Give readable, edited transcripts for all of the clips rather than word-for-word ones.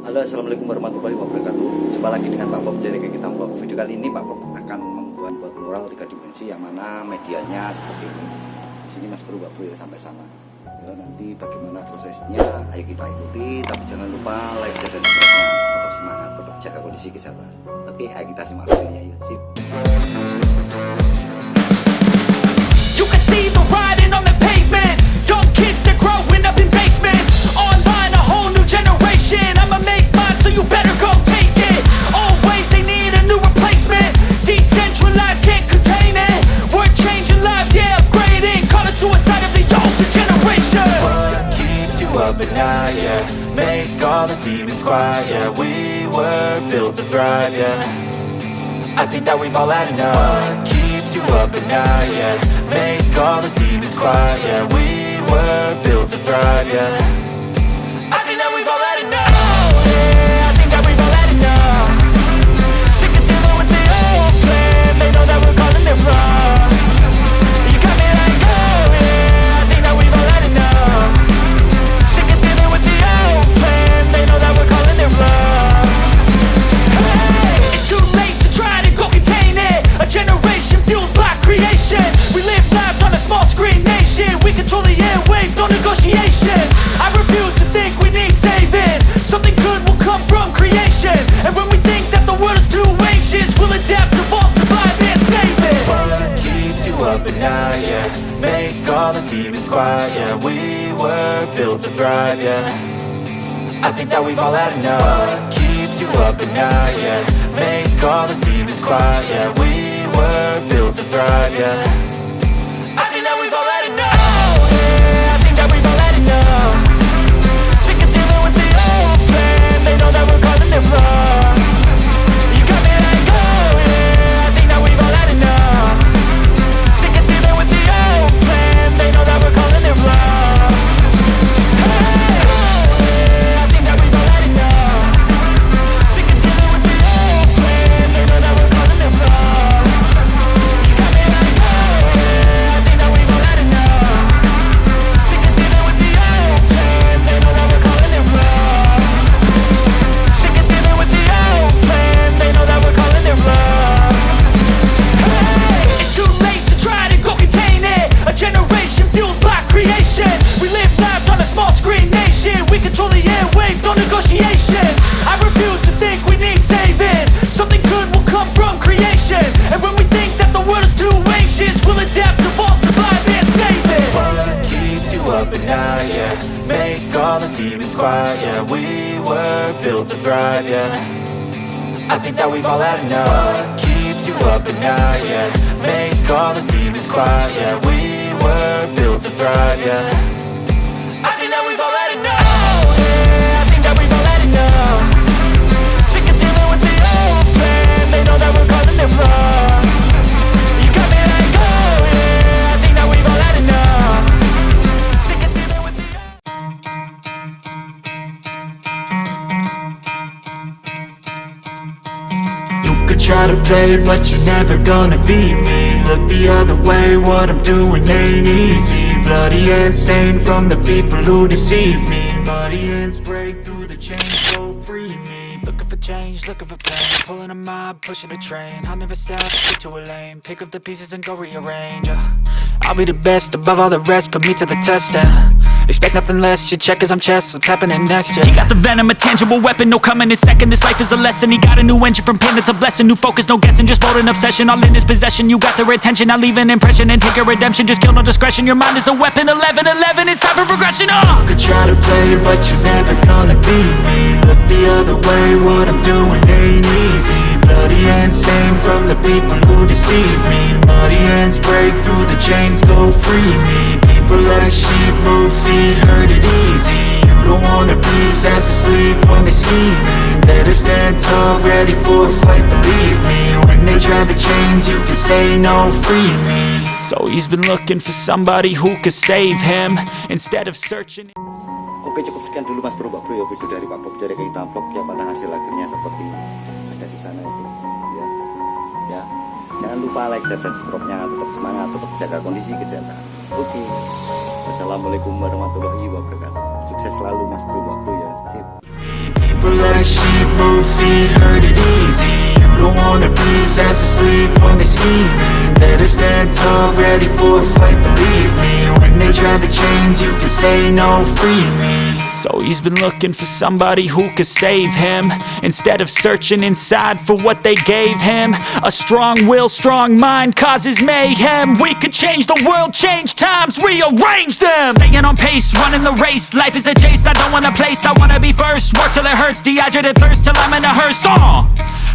Halo, assalamualaikum warahmatullahi wabarakatuh. Jumpa lagi dengan Pak Bob dari kita vlog. Video kali ini Pak Bob akan membuat mural 3 dimensi yang mana medianya seperti ini. Di sini Mas Bro ya sampai sana. Ya, nanti bagaimana prosesnya, ayo kita ikuti. Tapi jangan lupa like, share, dan subscribe-nya. Tetap semangat, tetap jaga kondisi kesehatan. Oke, ayo kita simak videonya yuk. Sip. You can see the writing on the pavement. Young kids, they're growing up in basements. Online, a whole new generation. I'ma make mine, so you better go take it. Always, they need a new replacement. Decentralized, can't contain it. We're changing lives, yeah, upgrading. Call it suicide of the older generation. What keeps you up at night, yeah? Make all the demons quiet, yeah. We were built to thrive, yeah. I think that we've all had enough. What keeps you up at night, yeah? Make all the demons quiet, yeah. We were built to thrive, yeah. I think that we've all had enough. Oh, yeah, I think that we've all had enough. Sick of dealing with the old plan. They know that we're calling it wrong. You got me like, oh, yeah, I think that we've all had enough. Sick of dealing with the old plan. They know that we're calling it wrong. Hey, it's too late to try to go contain it. A generation fueled by creation. We live lives on a small screen nation. We control the airwaves, no negotiation. I refuse to think we need saving. Something good will come from creation. And when we think that the world is too anxious, we'll adapt, evolve, survive, and save it. What keeps you up at night, yeah? Make all the demons quiet, yeah. We were built to thrive, yeah. I think that we've all had enough. What keeps you up at night, yeah? Make all the demons quiet, yeah. We were built to thrive, yeah. I think that we've all had enough. Oh, yeah, I think that we've all had enough. Sick of dealing with the old plan. They know that we're calling it wrong. You got me like, oh, yeah, I think that we've all had enough. Sick of dealing with the old plan. They know that we're calling it wrong. Hey, oh, yeah, I think that we've all had enough. Sick of dealing with the old plan. They know that we're calling it wrong. You got me like, oh, yeah, I think that we've all had enough. Sick of dealing with the old plan. They know that we're calling it wrong. Sick of dealing with the old plan. They know that we're calling it wrong. Hey, it's too late to try to go contain it. A generation fueled by creation. We live lives on a small screen nation. We control the airwaves, no negotiation. I refuse to think we need saving. Something good will come from creation. And when we think that the world is too anxious, we'll adapt, evolve, survive, and save it. What keeps you up at night, yeah? Make all the demons quiet, yeah. We were built to thrive, yeah. I think that we've all had enough. What keeps you up at night, yeah? Make all the demons quiet, yeah. We were built to thrive, yeah. I think that we've all had enough. Oh, yeah, I think that we've all had enough. Sick of dealing with the old plan. They know that we're calling it wrong. You got me like, oh, yeah, I think that we've all had enough. Sick of dealing with the You could try to play, but you're never gonna beat me. Look the other way, what I'm doing ain't easy. Bloody hands stained from the people who deceive me. Muddy hands break through the chains, go free me. Looking for change, looking for pain. Pulling a mob, pushing a train. I'll never stop, stick to a lane. Pick up the pieces and go rearrange. I'll be the best above all the rest, put me to the test, expect nothing less, you check as I'm chess, what's happening next, yeah. He got the venom, a tangible weapon, no coming in second. This life is a lesson, he got a new engine from pain, that's a blessing. New focus, no guessing, just bold and obsession. All in his possession, you got their attention. I'll leave an impression and take a redemption. Just kill, no discretion, your mind is a weapon. 11-11, it's time for progression, You could try to play, but you're never gonna beat me. Look the other way, what I'm doing ain't easy. Bloody hands stained from the people who deceive me. Muddy hands break through the chains, go free me. People like sheep move feet, hurt it easy. You don't wanna be fast asleep when they scheming. Better stand tall, ready for a fight, believe me. When they try the chains, you can say no, free me. So he's been looking for somebody who could save him instead of searching. Oke, cukup sekian dulu Mas Bro ya video dari Pak Bob dari kita vlog ya, mana hasil akhirnya seperti ada di sana itu ya. Ya, jangan lupa like, share, dan subscribe-nya. Tetap semangat, tetap jaga kondisi kesehatan. Oke, wassalamualaikum warahmatullahi wabarakatuh. Sukses selalu Mas Bro ya. Sip. People like sheep move feet, hurt it easy. You don't wanna be fast asleep when they scheming. Better stand tall, ready for a fight, believe me. When they try the chains, you can say no, free me. So he's been looking for somebody who could save him, instead of searching inside for what they gave him. A strong will, strong mind causes mayhem. We could change the world, change times, rearrange them. Staying on pace, running the race. Life is a chase, I don't want a place, I wanna be first. Work till it hurts, dehydrated thirst till I'm in a hearse.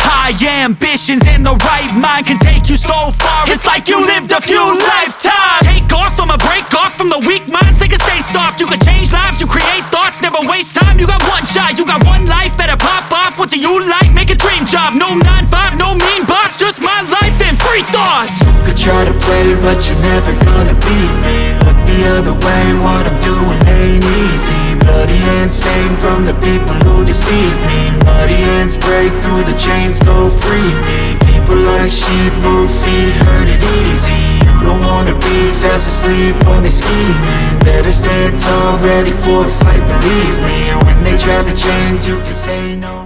High ambitions and the right mind can take you so far. It's like you lived a few lifetimes. Take off from a break off from the weak minds. They can stay soft, you can change lives, you create thoughts, never waste time. You got one shot, you got one life, better pop off. What do you like? Make a dream job. No 9-5, no mean boss, just my life and free thoughts. You could try to play, but you're never gonna beat me. Look the other way, what I'm doing ain't easy. Bloody hands stained from the people who deceive me. Muddy hands break through the chains, go free me. People like sheep move feet, hurt it easy. You don't wanna be fast asleep when they scheming. Better stand tall, ready for a fight, believe me. When they try the chains, you can say no.